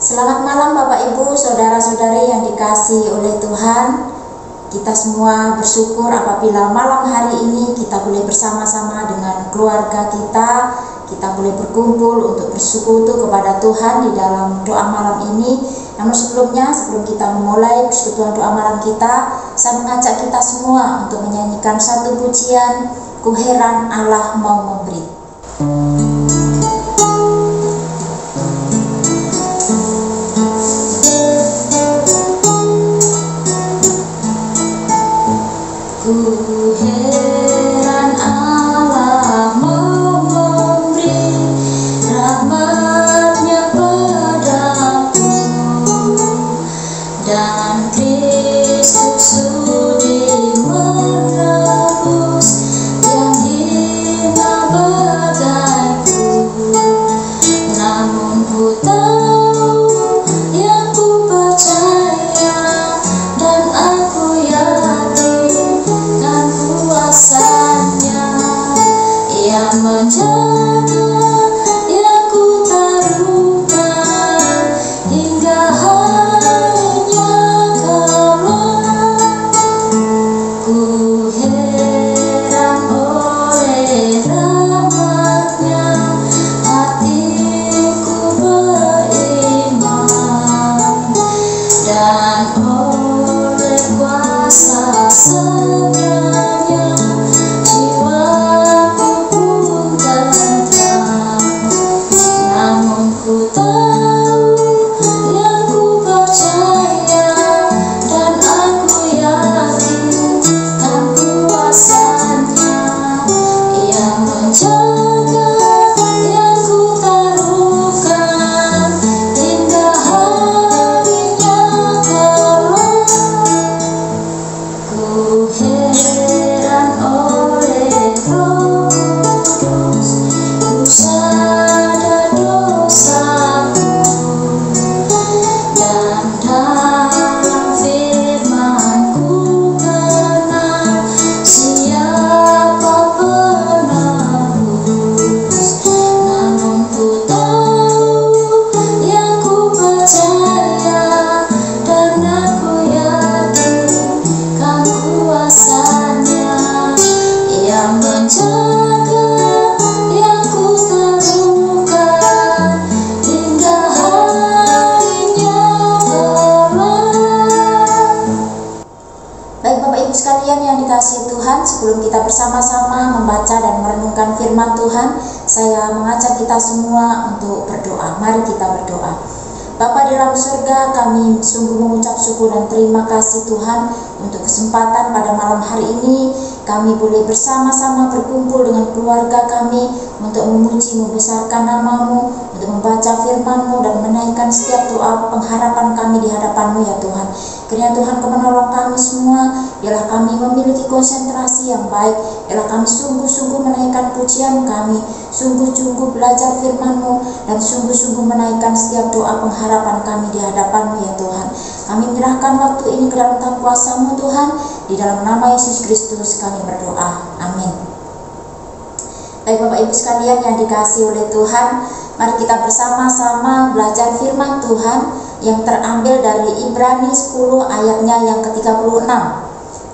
Selamat malam Bapak Ibu, Saudara-saudari yang dikasihi oleh Tuhan. Kita semua bersyukur apabila malam hari ini kita boleh bersama-sama dengan keluarga kita. Kita boleh berkumpul untuk bersekutu kepada Tuhan di dalam doa malam ini. Namun sebelumnya, sebelum kita memulai persekutuan doa malam kita, saya mengajak kita semua untuk menyanyikan satu pujian, Ku heran Allah mau memberi. Ku heran Allah mau memberi rahmat-Nya padaku, dan Kristus sudi menebus yang hina bagaiku. Namun ku tahu yang ku percaya, dan aku yakin kan kuasanya yang menjaga, yang ku taruhkan hingga harinya kelak. Ku heran oleh rahmat-Nya, hatiku beriman, dan oleh kuasa setia-Nya jiwaku pun tentram. Namun ku tahu, yang ku percaya, dan aku yakin kan kuasanya yang menjaga, yang ku taruhkan hingga harinya kelak. Ku heran oleh Roh Kudus, ku sadar dosaku, dan dalam firman-Ku kenal siapa penebus. Namun ku tahu, yang ku percaya, dan aku yakin kan kuasanya yang menjaga, yang ku taruhkan hingga harinya kelak. Baik Bapak Ibu sekalian yang dikasihi Tuhan, sebelum kita bersama-sama membaca dan merenungkan firman Tuhan, saya mengajak kita semua untuk berdoa. Mari kita berdoa. Bapa di dalam surga, kami sungguh mengucap syukur dan terima kasih Tuhan untuk kesempatan pada malam hari ini kami boleh bersama-sama berkumpul dengan keluarga kami untuk memuji membesarkan nama-Mu, untuk membaca firman-Mu dan menaikkan setiap doa pengharapan kami di hadapan-Mu ya Tuhan. Kiranya Tuhan Kau menolong kami semua, biarlah kami memiliki konsentrasi yang baik, biarlah kami sungguh-sungguh menaikkan pujian kami, sungguh-sungguh belajar firman-Mu, dan sungguh-sungguh menaikkan setiap doa pengharapan kami di hadapan-Mu ya Tuhan. Kami menyerahkan waktu ini ke dalam tangan kuasa-Mu Tuhan, di dalam nama Yesus Kristus kami berdoa, amin. Baik Bapak Ibu sekalian yang dikasihi oleh Tuhan, mari kita bersama-sama belajar firman Tuhan yang terambil dari Ibrani 10 ayatnya yang ke-36.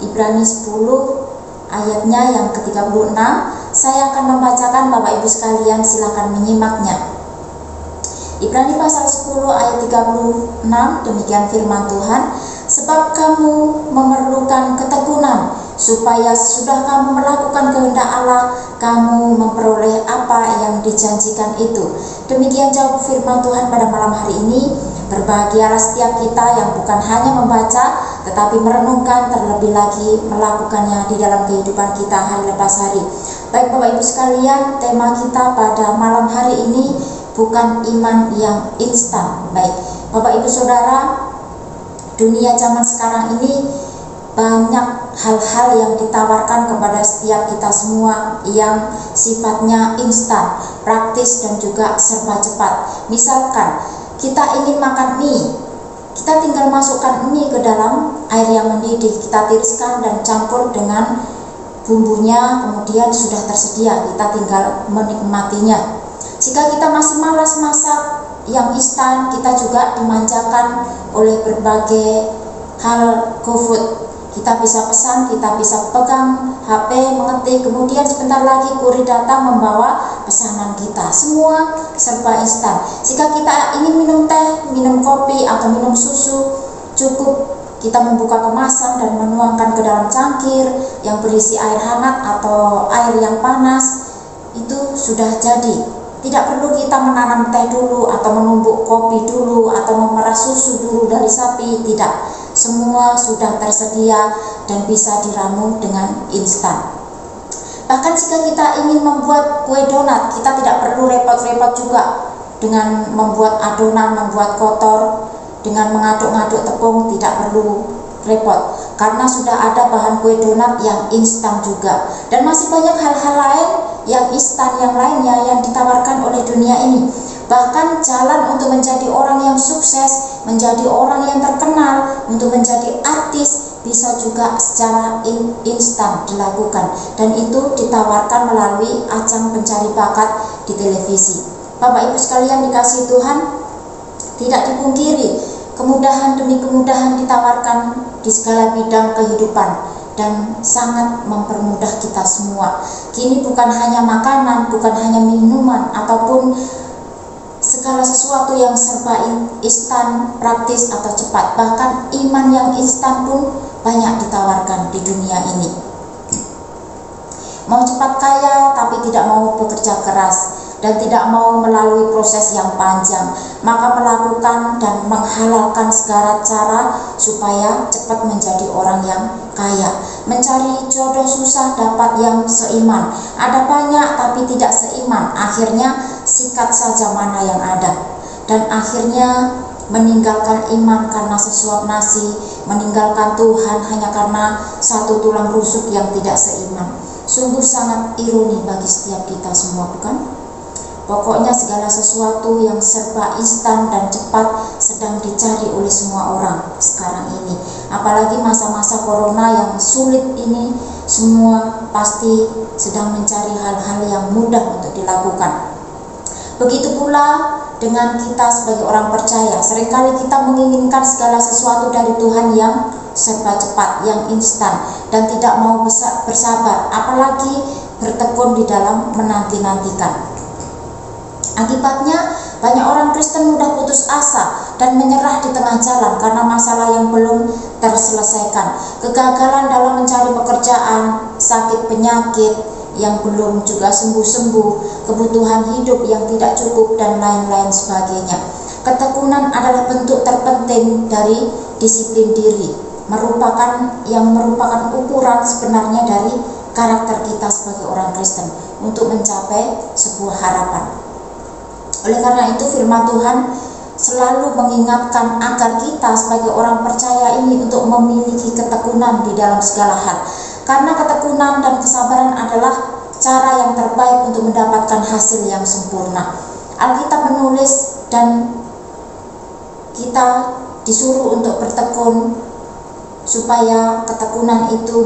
Ibrani 10 ayatnya yang ke-36. Saya akan membacakan, Bapak Ibu sekalian silakan menyimaknya. Ibrani pasal 10 ayat 36, demikian firman Tuhan. Sebab kamu memerlukan ketekunan, supaya sesudah kamu melakukan kehendak Allah, kamu memperoleh apa yang dijanjikan itu. Demikian jawab firman Tuhan pada malam hari ini. Berbahagialah setiap kita yang bukan hanya membaca, tetapi merenungkan, terlebih lagi melakukannya di dalam kehidupan kita hari lepas hari. Baik Bapak Ibu sekalian, tema kita pada malam hari ini bukan iman yang instan. Baik Bapak Ibu Saudara, dunia zaman sekarang ini banyak hal-hal yang ditawarkan kepada setiap kita semua yang sifatnya instan, praktis, dan juga serba cepat. Misalkan kita ingin makan mie, kita tinggal masukkan mie ke dalam air yang mendidih, kita tiriskan dan campur dengan bumbunya, kemudian sudah tersedia, kita tinggal menikmatinya. Jika kita masih malas masak, yang instan, kita juga dimanjakan oleh berbagai hal GoFood. Kita bisa pesan, kita bisa pegang HP, mengetik, kemudian sebentar lagi kurir datang membawa pesanan kita. Semua serba instan. Jika kita ingin minum teh, minum kopi, atau minum susu, cukup kita membuka kemasan dan menuangkan ke dalam cangkir yang berisi air hangat atau air yang panas, itu sudah jadi. Tidak perlu kita menanam teh dulu, atau menumbuk kopi dulu, atau memerah susu dulu dari sapi, tidak. Semua sudah tersedia dan bisa diramu dengan instan. Bahkan jika kita ingin membuat kue donat, kita tidak perlu repot-repot juga dengan membuat adonan, membuat kotor, dengan mengaduk-ngaduk tepung, tidak perlu repot, karena sudah ada bahan kue donat yang instan juga. Dan masih banyak hal-hal lain yang instan yang lainnya yang ditawarkan oleh dunia ini. Bahkan jalan untuk menjadi orang yang sukses, menjadi orang yang terkenal, untuk menjadi artis, bisa juga secara instan dilakukan, dan itu ditawarkan melalui ajang pencari bakat di televisi. Bapak Ibu sekalian dikasihi Tuhan, tidak dipungkiri kemudahan demi kemudahan ditawarkan di segala bidang kehidupan dan sangat mempermudah kita semua. Kini bukan hanya makanan, bukan hanya minuman, ataupun segala sesuatu yang serba instan, praktis atau cepat. Bahkan iman yang instan pun banyak ditawarkan di dunia ini. Mau cepat kaya tapi tidak mau bekerja keras dan tidak mau melalui proses yang panjang, maka melakukan dan menghalalkan segala cara supaya cepat menjadi orang yang kaya. Mencari jodoh susah, dapat yang seiman. Ada banyak tapi tidak seiman, akhirnya sikat saja mana yang ada. Dan akhirnya meninggalkan iman karena sesuap nasi, meninggalkan Tuhan hanya karena satu tulang rusuk yang tidak seiman. Sungguh sangat ironi bagi setiap kita semua, bukan? Pokoknya segala sesuatu yang serba instan dan cepat sedang dicari oleh semua orang sekarang ini. Apalagi masa-masa corona yang sulit ini, semua pasti sedang mencari hal-hal yang mudah untuk dilakukan. Begitu pula dengan kita sebagai orang percaya. Seringkali kita menginginkan segala sesuatu dari Tuhan yang serba cepat, yang instan, dan tidak mau bersabar, apalagi bertekun di dalam menanti-nantikan. Akibatnya banyak orang Kristen mudah putus asa dan menyerah di tengah jalan karena masalah yang belum terselesaikan. Kegagalan dalam mencari pekerjaan, sakit penyakit yang belum juga sembuh-sembuh, kebutuhan hidup yang tidak cukup, dan lain-lain sebagainya. Ketekunan adalah bentuk terpenting dari disiplin diri, merupakan ukuran sebenarnya dari karakter kita sebagai orang Kristen untuk mencapai sebuah harapan. Oleh karena itu firman Tuhan selalu mengingatkan agar kita sebagai orang percaya ini untuk memiliki ketekunan di dalam segala hal. Karena ketekunan dan kesabaran adalah cara yang terbaik untuk mendapatkan hasil yang sempurna. Alkitab menulis dan kita disuruh untuk bertekun supaya ketekunan itu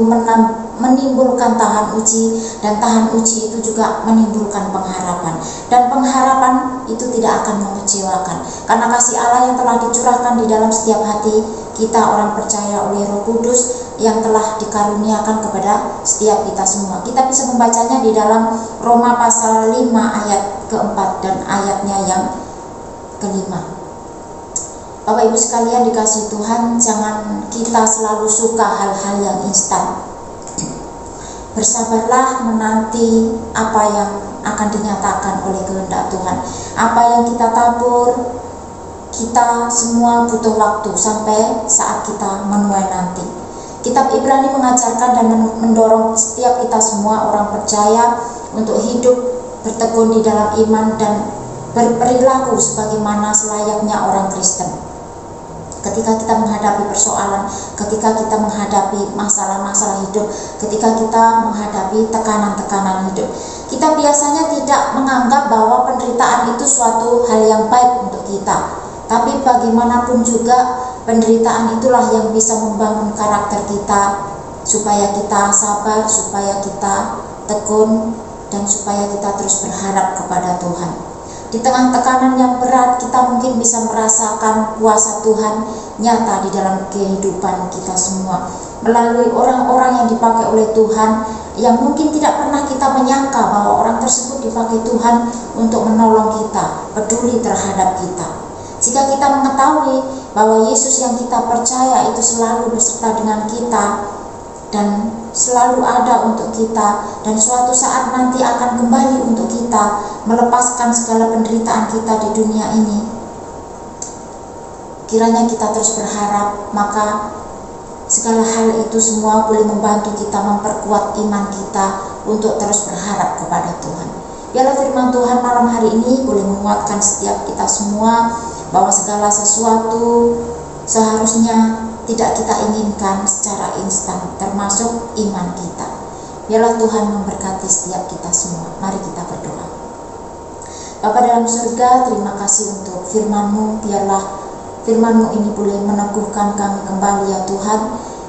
menimbulkan tahan uji, dan tahan uji itu juga menimbulkan pengharapan, dan pengharapan itu tidak akan mengecewakan karena kasih Allah yang telah dicurahkan di dalam setiap hati kita orang percaya oleh Roh Kudus yang telah dikaruniakan kepada setiap kita semua. Kita bisa membacanya di dalam Roma pasal 5 ayat keempat dan ayatnya yang kelima. Bapak Ibu sekalian dikasihi Tuhan, jangan kita selalu suka hal-hal yang instan. Bersabarlah menanti apa yang akan dinyatakan oleh kehendak Tuhan. Apa yang kita tabur, kita semua butuh waktu sampai saat kita menuai nanti. Kitab Ibrani mengajarkan dan mendorong setiap kita semua orang percaya untuk hidup bertekun di dalam iman dan berperilaku sebagaimana selayaknya orang Kristen. Ketika kita menghadapi persoalan, ketika kita menghadapi masalah-masalah hidup, ketika kita menghadapi tekanan-tekanan hidup, kita biasanya tidak menganggap bahwa penderitaan itu suatu hal yang baik untuk kita. Tapi bagaimanapun juga penderitaan itulah yang bisa membangun karakter kita, supaya kita sabar, supaya kita tekun, dan supaya kita terus berharap kepada Tuhan. Di tengah tekanan yang berat, kita mungkin bisa merasakan kuasa Tuhan nyata di dalam kehidupan kita semua. Melalui orang-orang yang dipakai oleh Tuhan, yang mungkin tidak pernah kita menyangka bahwa orang tersebut dipakai Tuhan untuk menolong kita, peduli terhadap kita. Jika kita mengetahui bahwa Yesus yang kita percaya itu selalu beserta dengan kita, dan selalu ada untuk kita, dan suatu saat nanti akan kembali untuk kita, melepaskan segala penderitaan kita di dunia ini. Kiranya kita terus berharap, maka segala hal itu semua boleh membantu kita memperkuat iman kita untuk terus berharap kepada Tuhan. Biarlah firman Tuhan malam hari ini boleh menguatkan setiap kita semua, bahwa segala sesuatu seharusnya tidak kita inginkan secara instan, termasuk iman kita. Biarlah Tuhan memberkati setiap kita semua. Mari kita berdoa. Bapa dalam surga, terima kasih untuk firman-Mu. Biarlah firman-Mu ini boleh meneguhkan kami kembali ya Tuhan,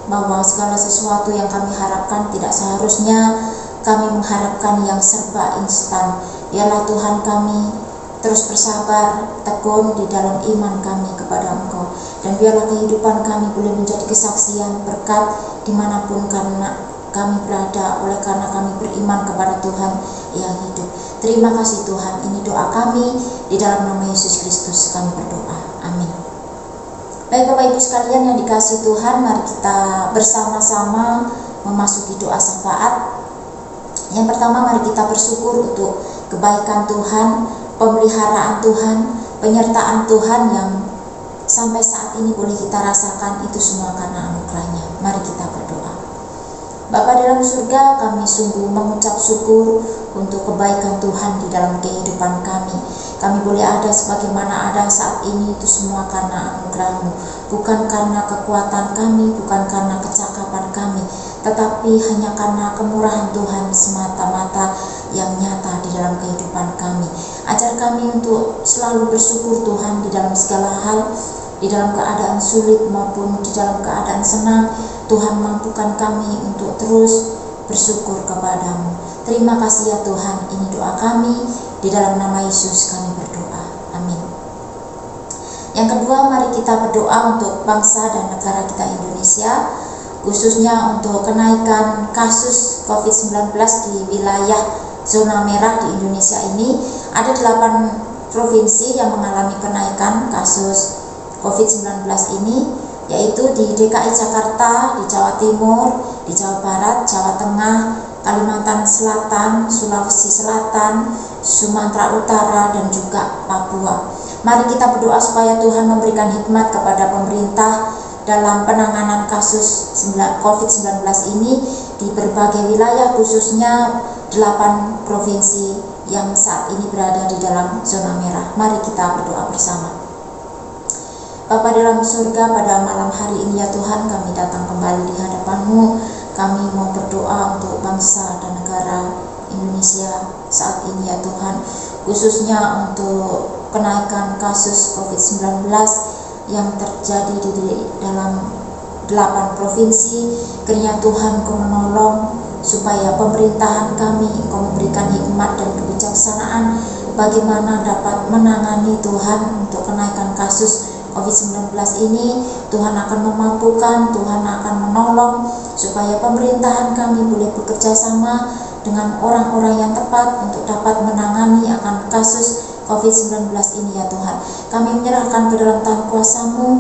bahwa segala sesuatu yang kami harapkan tidak seharusnya kami mengharapkan yang serba instan. Biarlah Tuhan kami terus bersabar, tekun di dalam iman kami kepada Engkau. Dan biarlah kehidupan kami boleh menjadi kesaksian berkat dimanapun karena kami berada, oleh karena kami beriman kepada Tuhan yang hidup. Terima kasih Tuhan, ini doa kami, di dalam nama Yesus Kristus kami berdoa. Amin. Baik Bapak Ibu sekalian yang dikasihi Tuhan, mari kita bersama-sama memasuki doa syafaat. Yang pertama, mari kita bersyukur untuk kebaikan Tuhan, pemeliharaan Tuhan, penyertaan Tuhan yang sampai saat ini boleh kita rasakan, itu semua karena anugerah-Nya. Mari kita berdoa. Bapa dalam surga, kami sungguh mengucap syukur untuk kebaikan Tuhan di dalam kehidupan kami. Kami boleh ada sebagaimana ada saat ini, itu semua karena anugerah-Mu, bukan karena kekuatan kami, bukan karena kecakapan kami, tetapi hanya karena kemurahan Tuhan semata-mata yang nyata di dalam kehidupan kami. Ajar kami untuk selalu bersyukur Tuhan di dalam segala hal, di dalam keadaan sulit maupun di dalam keadaan senang. Tuhan mampukan kami untuk terus bersyukur kepada-Mu. Terima kasih ya Tuhan, ini doa kami, di dalam nama Yesus kami berdoa. Amin. Yang kedua, mari kita berdoa untuk bangsa dan negara kita Indonesia, khususnya untuk kenaikan kasus COVID-19 di wilayah zona merah di Indonesia ini. Ada 8 provinsi yang mengalami kenaikan kasus COVID-19 ini, yaitu di DKI Jakarta, di Jawa Timur, di Jawa Barat, Jawa Tengah, Kalimantan Selatan, Sulawesi Selatan, Sumatera Utara, dan juga Papua. Mari kita berdoa supaya Tuhan memberikan hikmat kepada pemerintah dalam penanganan kasus COVID-19 ini di berbagai wilayah, khususnya 8 provinsi yang saat ini berada di dalam zona merah. Mari kita berdoa bersama. Bapa dalam surga, pada malam hari ini ya Tuhan, kami datang kembali di hadapan-Mu. Kami mau berdoa untuk bangsa dan negara Indonesia saat ini ya Tuhan, khususnya untuk kenaikan kasus COVID-19 yang terjadi di dalam 8 provinsi. Kiranya Tuhan Engkau menolong supaya pemerintahan kami Engkau memberikan hikmat dan kebijaksanaan bagaimana dapat menangani Tuhan untuk kenaikan kasus COVID-19 ini. Tuhan akan memampukan, Tuhan akan menolong supaya pemerintahan kami boleh bekerja sama dengan orang-orang yang tepat untuk dapat menangani akan kasus COVID-19 ini ya Tuhan. Kami menyerahkan ke dalam tangan kuasa-Mu.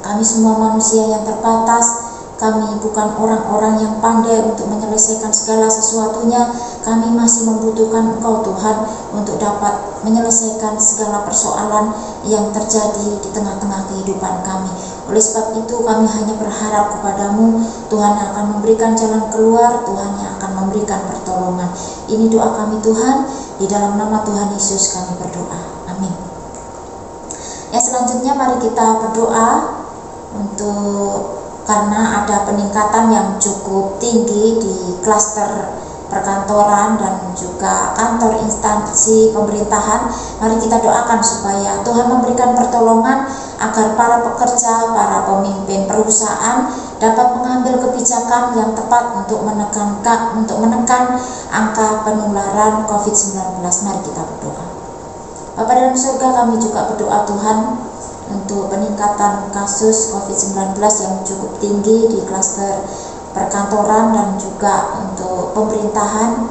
Kami semua manusia yang terbatas, kami bukan orang-orang yang pandai untuk menyelesaikan segala sesuatunya. Kami masih membutuhkan Engkau Tuhan untuk dapat menyelesaikan segala persoalan yang terjadi di tengah-tengah kehidupan kami. Oleh sebab itu kami hanya berharap kepada-Mu. Tuhan yang akan memberikan jalan keluar, Tuhan yang akan memberikan pertolongan. Ini doa kami Tuhan, di dalam nama Tuhan Yesus kami berdoa. Amin. Yang selanjutnya mari kita berdoa untuk karena ada peningkatan yang cukup tinggi di klaster perkantoran dan juga kantor instansi pemerintahan. Mari kita doakan supaya Tuhan memberikan pertolongan agar para pekerja, para pemimpin perusahaan dapat mengambil kebijakan yang tepat untuk menekan angka penularan COVID-19. Mari kita berdoa. Bapa dalam surga, kami juga berdoa Tuhan untuk peningkatan kasus COVID-19 yang cukup tinggi di klaster perkantoran dan juga untuk pemerintahan.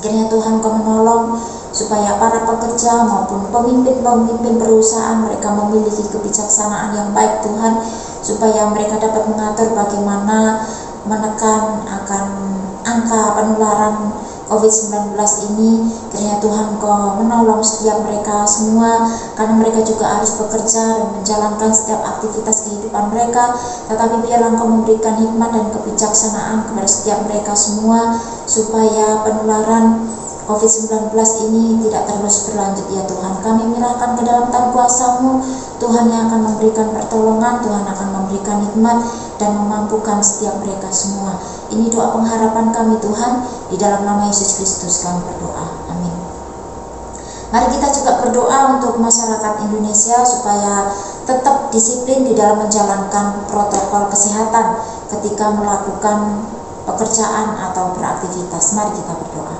Kiranya Tuhan Kau menolong supaya para pekerja maupun pemimpin-pemimpin perusahaan mereka memiliki kebijaksanaan yang baik Tuhan, supaya mereka dapat mengatur bagaimana menekan akan angka penularan COVID-19 ini. Kiranya Tuhan Kau menolong setiap mereka semua, karena mereka juga harus bekerja dan menjalankan setiap aktivitas kehidupan mereka. Tetapi biarlah Kau memberikan hikmat dan kebijaksanaan kepada setiap mereka semua, supaya penularan COVID-19 ini tidak terus berlanjut ya Tuhan. Kami menyerahkan ke dalam tangan kuasa-Mu, Tuhan yang akan memberikan pertolongan, Tuhan akan memberikan hikmat dan memampukan setiap mereka semua. Ini doa pengharapan kami Tuhan, di dalam nama Yesus Kristus kami berdoa, amin. Mari kita juga berdoa untuk masyarakat Indonesia supaya tetap disiplin di dalam menjalankan protokol kesehatan ketika melakukan pekerjaan atau beraktivitas. Mari kita berdoa.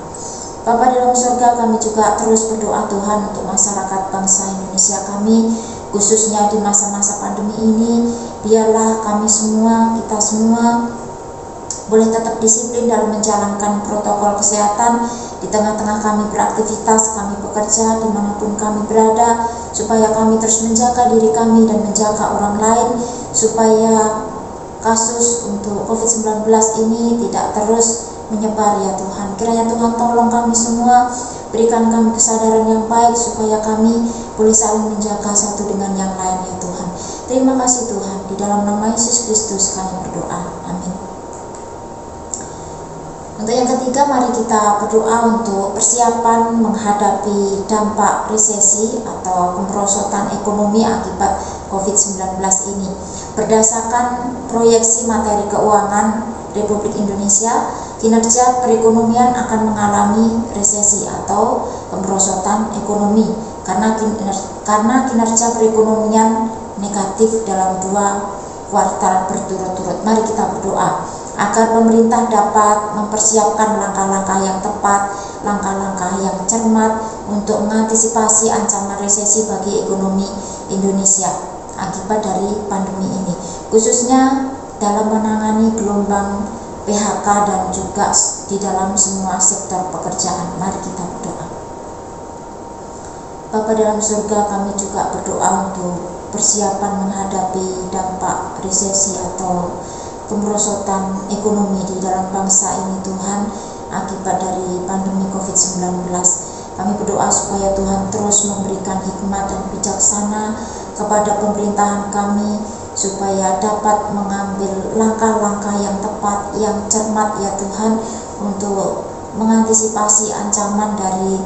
Bapa dalam surga, kami juga terus berdoa Tuhan untuk masyarakat bangsa Indonesia kami, khususnya di masa-masa pandemi ini. Biarlah kami semua, kita semua boleh tetap disiplin dalam menjalankan protokol kesehatan di tengah-tengah kami beraktivitas, kami bekerja, dimanapun kami berada, supaya kami terus menjaga diri kami dan menjaga orang lain, supaya kasus untuk COVID-19 ini tidak terus menyebar ya Tuhan. Kiranya Tuhan tolong kami semua, berikan kami kesadaran yang baik supaya kami boleh saling menjaga satu dengan yang lain ya Tuhan. Terima kasih Tuhan, di dalam nama Yesus Kristus kami berdoa, amin. Untuk yang ketiga, mari kita berdoa untuk persiapan menghadapi dampak resesi atau kemerosotan ekonomi akibat COVID-19 ini. Berdasarkan proyeksi materi keuangan Republik Indonesia, kinerja perekonomian akan mengalami resesi atau kemerosotan ekonomi karena kinerja perekonomian negatif dalam 2 kuartal berturut-turut. Mari kita berdoa agar pemerintah dapat mempersiapkan langkah-langkah yang tepat, langkah-langkah yang cermat untuk mengantisipasi ancaman resesi bagi ekonomi Indonesia akibat dari pandemi ini, khususnya dalam menangani gelombang PHK dan juga di dalam semua sektor pekerjaan. Mari kita berdoa. Bapa dalam surga, kami juga berdoa untuk persiapan menghadapi dampak resesi atau kemerosotan ekonomi di dalam bangsa ini Tuhan akibat dari pandemi COVID-19. Kami berdoa supaya Tuhan terus memberikan hikmat dan bijaksana kepada pemerintahan kami, supaya dapat mengambil langkah-langkah yang tepat, yang cermat ya Tuhan, untuk mengantisipasi ancaman dari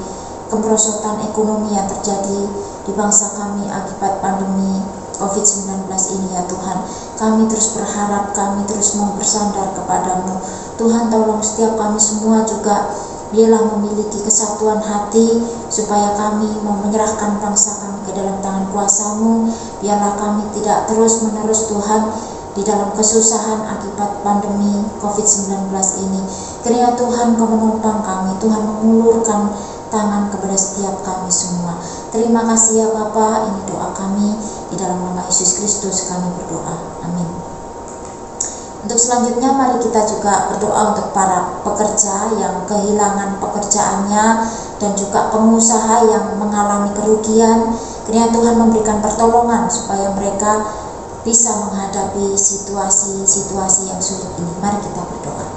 kemerosotan ekonomi yang terjadi di bangsa kami akibat pandemi COVID-19 ini ya Tuhan. Kami terus berharap, kami terus mau bersandar kepadamu Tuhan. Tolong setiap kami semua juga biarlah memiliki kesatuan hati, supaya kami mau menyerahkan bangsa kami ke dalam tangan kuasa-Mu. Biarlah kami tidak terus menerus Tuhan di dalam kesusahan akibat pandemi COVID-19 ini. Kiranya Tuhan Kau menopang kami, Tuhan mengulurkan tangan kepada setiap kami semua. Terima kasih ya Bapa, ini doa kami, di dalam nama Yesus Kristus kami berdoa, amin. Untuk selanjutnya, mari kita juga berdoa untuk para pekerja yang kehilangan pekerjaannya dan juga pengusaha yang mengalami kerugian. Kiranya Tuhan memberikan pertolongan supaya mereka bisa menghadapi situasi-situasi yang sulit ini. Mari kita berdoa.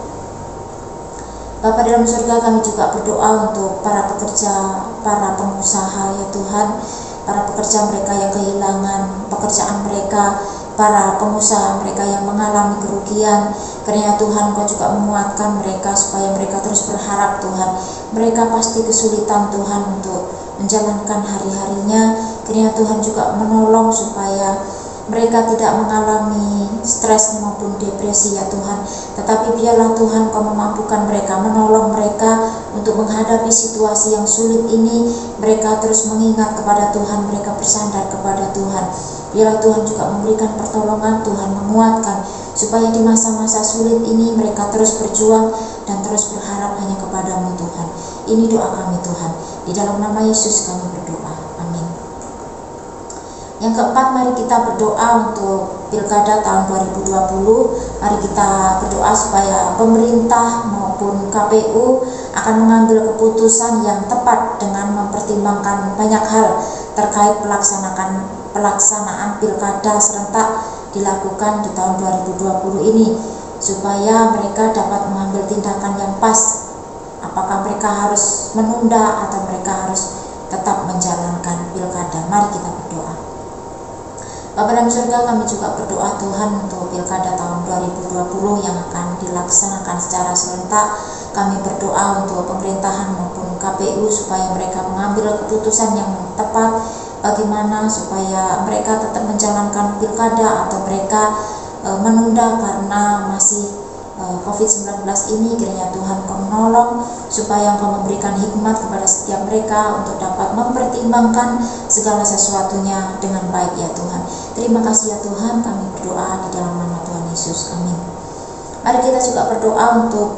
Bapa dalam surga, kami juga berdoa untuk para pekerja, para pengusaha ya Tuhan, para pekerja mereka yang kehilangan pekerjaan mereka, para pengusaha mereka yang mengalami kerugian. Kiranya Tuhan Kau juga menguatkan mereka supaya mereka terus berharap Tuhan. Mereka pasti kesulitan Tuhan untuk menjalankan hari-harinya. Kiranya Tuhan juga menolong supaya mereka tidak mengalami stres maupun depresi ya Tuhan. Tetapi biarlah Tuhan Kau memampukan mereka, menolong mereka untuk menghadapi situasi yang sulit ini. Mereka terus mengingat kepada Tuhan, mereka bersandar kepada Tuhan. Biarlah Tuhan juga memberikan pertolongan, Tuhan menguatkan, supaya di masa-masa sulit ini mereka terus berjuang dan terus berharap hanya kepada-Mu Tuhan. Ini doa kami Tuhan, di dalam nama Yesus kami berdoa, amin. Yang keempat, mari kita berdoa untuk Pilkada tahun 2020. Mari kita berdoa supaya pemerintah maupun KPU akan mengambil keputusan yang tepat dengan mempertimbangkan banyak hal terkait pelaksanaan Pilkada serentak dilakukan di tahun 2020 ini, supaya mereka dapat mengambil tindakan yang pas. Apakah mereka harus menunda atau mereka harus tetap menjalankan Pilkada? Mari kita berdoa. Bapa dalam surga, kami juga berdoa Tuhan untuk Pilkada tahun 2020 yang akan dilaksanakan secara serentak. Kami berdoa untuk pemerintahan maupun KPU supaya mereka mengambil keputusan yang tepat, bagaimana supaya mereka tetap menjalankan Pilkada atau mereka menunda karena masih COVID-19 ini. Kiranya Tuhan Kau menolong supaya Engkau memberikan hikmat kepada setiap mereka untuk dapat mempertimbangkan segala sesuatunya dengan baik ya Tuhan. Terima kasih ya Tuhan, kami berdoa di dalam nama Tuhan Yesus, amin. Mari kita juga berdoa untuk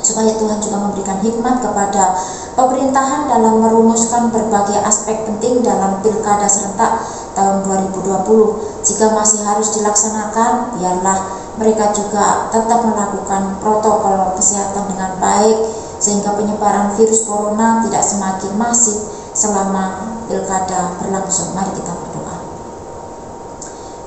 supaya Tuhan juga memberikan hikmat kepada pemerintahan dalam merumuskan berbagai aspek penting dalam Pilkada serentak tahun 2020. Jika masih harus dilaksanakan, biarlah mereka juga tetap melakukan protokol kesehatan dengan baik sehingga penyebaran virus corona tidak semakin masif selama Pilkada berlangsung. Mari kita berdoa.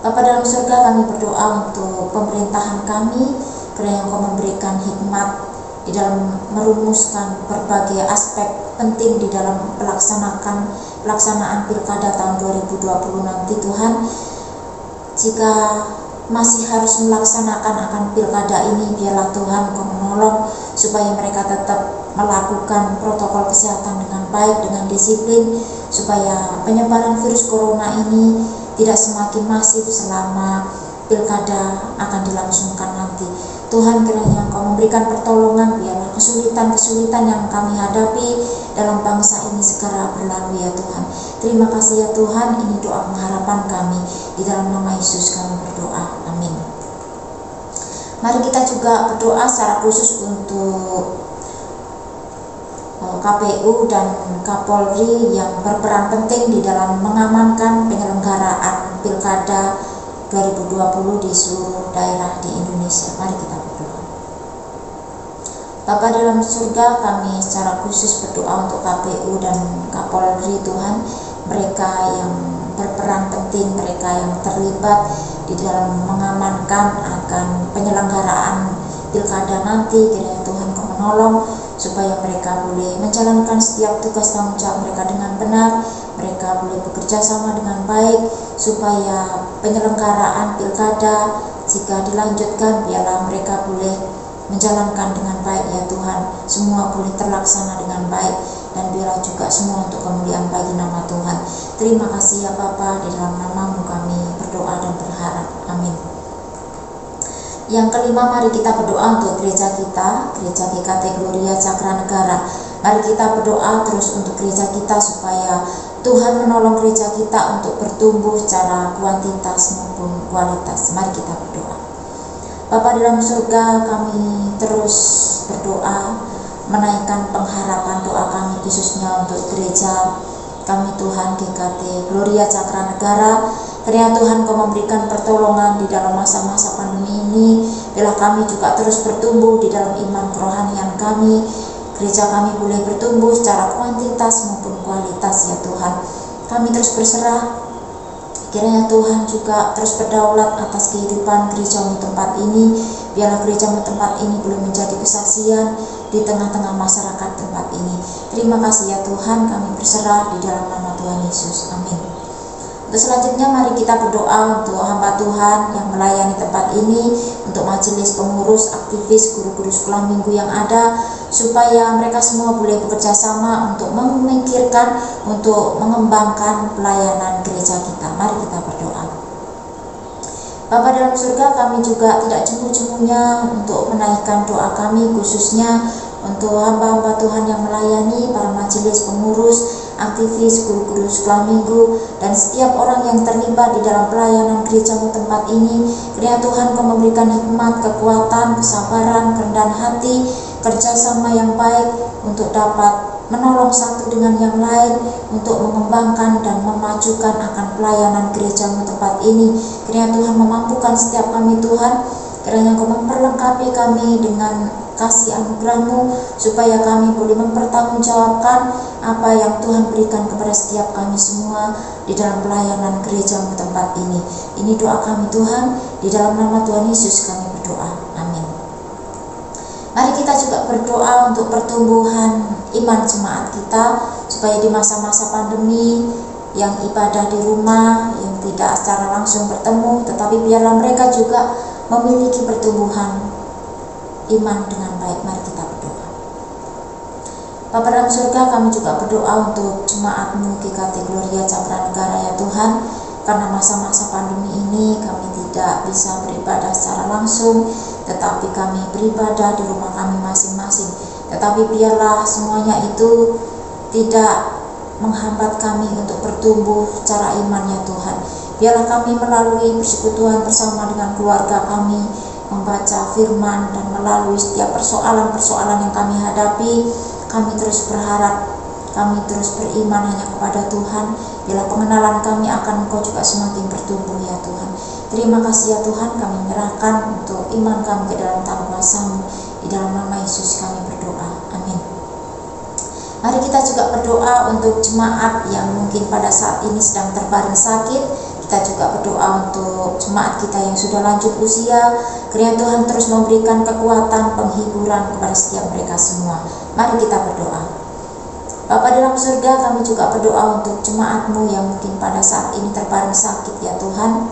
Bapa dalam surga, kami berdoa untuk pemerintahan kami, kiranya Engkau memberikan hikmat di dalam merumuskan berbagai aspek penting di dalam pelaksanaan Pilkada tahun 2020 nanti Tuhan. Jika masih harus melaksanakan akan Pilkada ini, biarlah Tuhan Kau menolong supaya mereka tetap melakukan protokol kesehatan dengan baik, dengan disiplin, supaya penyebaran virus corona ini tidak semakin masif selama Pilkada akan dilangsungkan nanti. Tuhan, kiranya Engkau memberikan pertolongan, biarlah kesulitan-kesulitan yang kami hadapi dalam bangsa ini segera berlalu ya Tuhan. Terima kasih ya Tuhan, ini doa pengharapan kami, di dalam nama Yesus kami berdoa, amin. Mari kita juga berdoa secara khusus untuk KPU dan Kapolri yang berperan penting di dalam mengamankan penyelenggaraan Pilkada 2020 di seluruh daerah di Indonesia. Mari kita berdoa. Bapa dalam surga, kami secara khusus berdoa untuk KPU dan Kapolri Tuhan, mereka yang berperan penting, mereka yang terlibat di dalam mengamankan akan penyelenggaraan Pilkada nanti. Kiranya Tuhan Kau menolong supaya mereka boleh menjalankan setiap tugas tanggung jawab mereka dengan benar, mereka boleh bekerja sama dengan baik, supaya penyelenggaraan Pilkada jika dilanjutkan, biarlah mereka boleh menjalankan dengan baik ya Tuhan. Semua boleh terlaksana dengan baik, dan biarlah juga semua untuk kemuliaan bagi nama Tuhan. Terima kasih ya Bapa, di dalam nama-Mu kami berdoa dan berharap, amin. Yang kelima, mari kita berdoa untuk gereja kita, Gereja GKT Gloria Cakra Negara. Mari kita berdoa terus untuk gereja kita supaya Tuhan menolong gereja kita untuk bertumbuh secara kuantitas maupun kualitas. Mari kita berdoa. Bapa dalam surga, kami terus berdoa menaikkan pengharapan doa kami khususnya untuk gereja kami Tuhan GKT Gloria Cakra Negara. Kiranya Tuhan Kau memberikan pertolongan di dalam masa-masa pandemi ini. Biarlah kami juga terus bertumbuh di dalam iman kerohanian kami. Gereja kami boleh bertumbuh secara kuantitas maupun kualitas ya Tuhan. Kami terus berserah. Kiranya Tuhan juga terus berdaulat atas kehidupan gereja-Mu tempat ini. Biarlah gereja-Mu tempat ini boleh menjadi kesaksian di tengah-tengah masyarakat tempat ini. Terima kasih ya Tuhan, kami berserah di dalam nama Tuhan Yesus, amin. Untuk selanjutnya, mari kita berdoa untuk hamba Tuhan yang melayani tempat ini, untuk majelis pengurus, aktivis, guru-guru sekolah minggu yang ada, supaya mereka semua boleh bekerja sama untuk memikirkan, untuk mengembangkan pelayanan gereja kita. Mari kita berdoa. Bapa dalam surga, kami juga tidak jemu-jemunya untuk menaikkan doa kami, khususnya untuk hamba-hamba Tuhan yang melayani, para majelis pengurus, aktivis, guru-guru sekolah minggu, dan setiap orang yang terlibat di dalam pelayanan gereja-Mu tempat ini. Kiranya Tuhan Kau memberikan hikmat, kekuatan, kesabaran, kerendahan hati, kerjasama yang baik untuk dapat menolong satu dengan yang lain untuk mengembangkan dan memajukan akan pelayanan gereja-Mu tempat ini. Kiranya Tuhan memampukan setiap kami Tuhan, kiranya Engkau memperlengkapi kami dengan kasih anugerah-Mu supaya kami boleh mempertanggungjawabkan apa yang Tuhan berikan kepada setiap kami semua di dalam pelayanan gereja-Mu tempat ini. Ini doa kami Tuhan, di dalam nama Tuhan Yesus kami berdoa. Amin. Mari kita juga berdoa untuk pertumbuhan iman jemaat kita, supaya di masa-masa pandemi yang ibadah di rumah, yang tidak secara langsung bertemu, tetapi biarlah mereka juga memiliki pertumbuhan iman dengan baik. Mari kita berdoa. Bapa dalam surga, kami juga berdoa untuk jemaat-Mu GKT Gloria Cakranegara ya Tuhan, karena masa-masa pandemi ini kami tidak bisa beribadah secara langsung, tetapi kami beribadah di rumah kami masing-masing. Tetapi biarlah semuanya itu tidak menghambat kami untuk bertumbuh secara iman ya Tuhan. Biarlah kami melalui persekutuan bersama dengan keluarga kami, membaca firman dan melalui setiap persoalan-persoalan yang kami hadapi, kami terus berharap, kami terus beriman hanya kepada Tuhan. Biarlah pengenalan kami akan Engkau juga semakin bertumbuh ya Tuhan. Terima kasih ya Tuhan, kami menyerahkan untuk iman kami ke dalam tangan kuasa-Mu. Di dalam nama Yesus kami berdoa. Amin. Mari kita juga berdoa untuk jemaat yang mungkin pada saat ini sedang terbaring sakit. Kita juga berdoa untuk jemaat kita yang sudah lanjut usia. Kiranya Tuhan terus memberikan kekuatan, penghiburan kepada setiap mereka semua. Mari kita berdoa. Bapa dalam surga, kami juga berdoa untuk jemaat-Mu yang mungkin pada saat ini terbaring sakit ya Tuhan.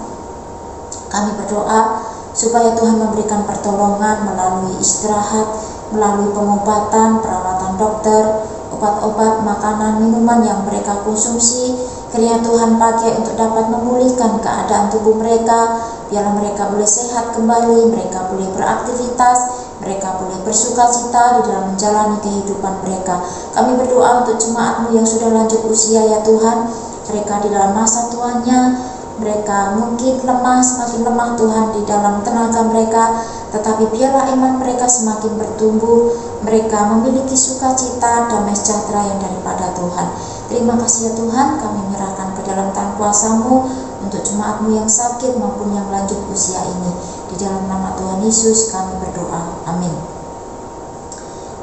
Kami berdoa supaya Tuhan memberikan pertolongan melalui istirahat, melalui pengobatan, perawatan dokter, obat-obat, makanan, minuman yang mereka konsumsi. Kiranya Tuhan pakai untuk dapat memulihkan keadaan tubuh mereka, biarlah mereka boleh sehat kembali, mereka boleh beraktivitas, mereka boleh bersukacita di dalam menjalani kehidupan mereka. Kami berdoa untuk jemaat-Mu yang sudah lanjut usia ya Tuhan, mereka di dalam masa tuanya, mereka mungkin lemah, semakin lemah Tuhan di dalam tenaga mereka, tetapi biarlah iman mereka semakin bertumbuh, mereka memiliki sukacita, damai sejahtera yang daripada Tuhan. Terima kasih ya Tuhan, kami menyerahkan ke dalam tangan kuasa-Mu untuk jemaat-Mu yang sakit maupun yang lanjut usia ini. Di dalam nama Tuhan Yesus kami berdoa. Amin.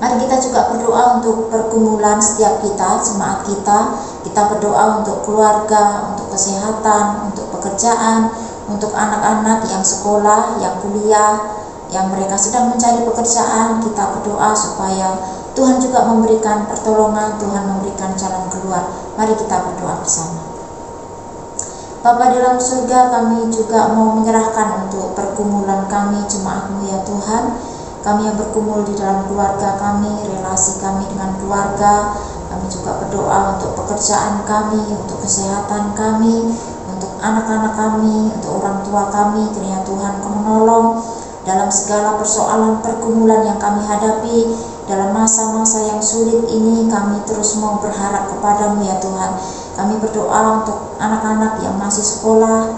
Mari kita juga berdoa untuk pergumulan setiap kita, jemaat kita. Kita berdoa untuk keluarga, untuk kesehatan, untuk pekerjaan, untuk anak-anak yang sekolah, yang kuliah, yang mereka sedang mencari pekerjaan. Kita berdoa supaya Tuhan juga memberikan pertolongan, Tuhan memberikan jalan keluar. Mari kita berdoa bersama. Bapa dalam surga, kami juga mau menyerahkan untuk pergumulan kami, jemaat-Mu ya Tuhan. Kami yang bergumul di dalam keluarga kami, relasi kami dengan keluarga. Kami juga berdoa untuk pekerjaan kami, untuk kesehatan kami, untuk anak-anak kami, untuk orang tua kami. Kiranya Tuhan Kau menolong dalam segala persoalan pergumulan yang kami hadapi. Dalam masa-masa yang sulit ini, kami terus mau berharap kepada-Mu ya Tuhan. Kami berdoa untuk anak-anak yang masih sekolah,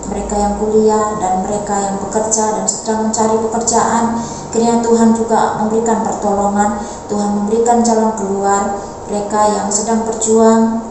mereka yang kuliah, dan mereka yang bekerja dan sedang mencari pekerjaan. Kiranya Tuhan juga memberikan pertolongan, Tuhan memberikan jalan keluar. Mereka yang sedang berjuang,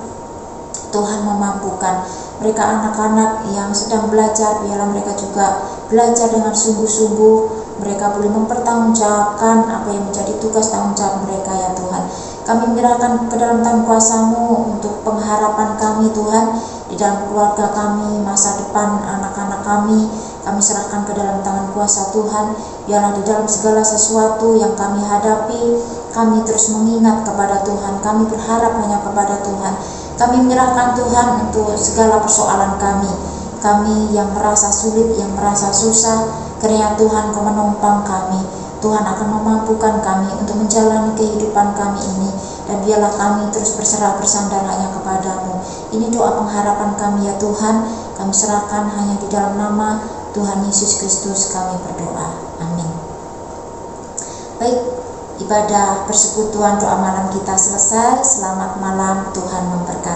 Tuhan memampukan. Mereka anak-anak yang sedang belajar, biarlah mereka juga belajar dengan sungguh-sungguh. Mereka boleh mempertanggungjawabkan apa yang menjadi tugas tanggung jawab mereka ya Tuhan. Kami menyerahkan ke dalam tangan kuasa-Mu untuk pengharapan kami Tuhan, di dalam keluarga kami, masa depan anak-anak kami. Kami serahkan ke dalam tangan kuasa Tuhan. Biarlah di dalam segala sesuatu yang kami hadapi, kami terus mengingat kepada Tuhan. Kami berharap hanya kepada Tuhan. Kami menyerahkan Tuhan untuk segala persoalan kami. Kami yang merasa sulit, yang merasa susah, kiranya Tuhan Kau menopang kami. Tuhan akan memampukan kami untuk menjalani kehidupan kami ini. Dan biarlah kami terus berserah bersandar hanya kepada-Mu. Ini doa pengharapan kami ya Tuhan. Kami serahkan hanya di dalam nama Tuhan Yesus Kristus kami berdoa. Amin. Baik, ibadah persekutuan doa malam kita selesai. Selamat malam, Tuhan memberkati.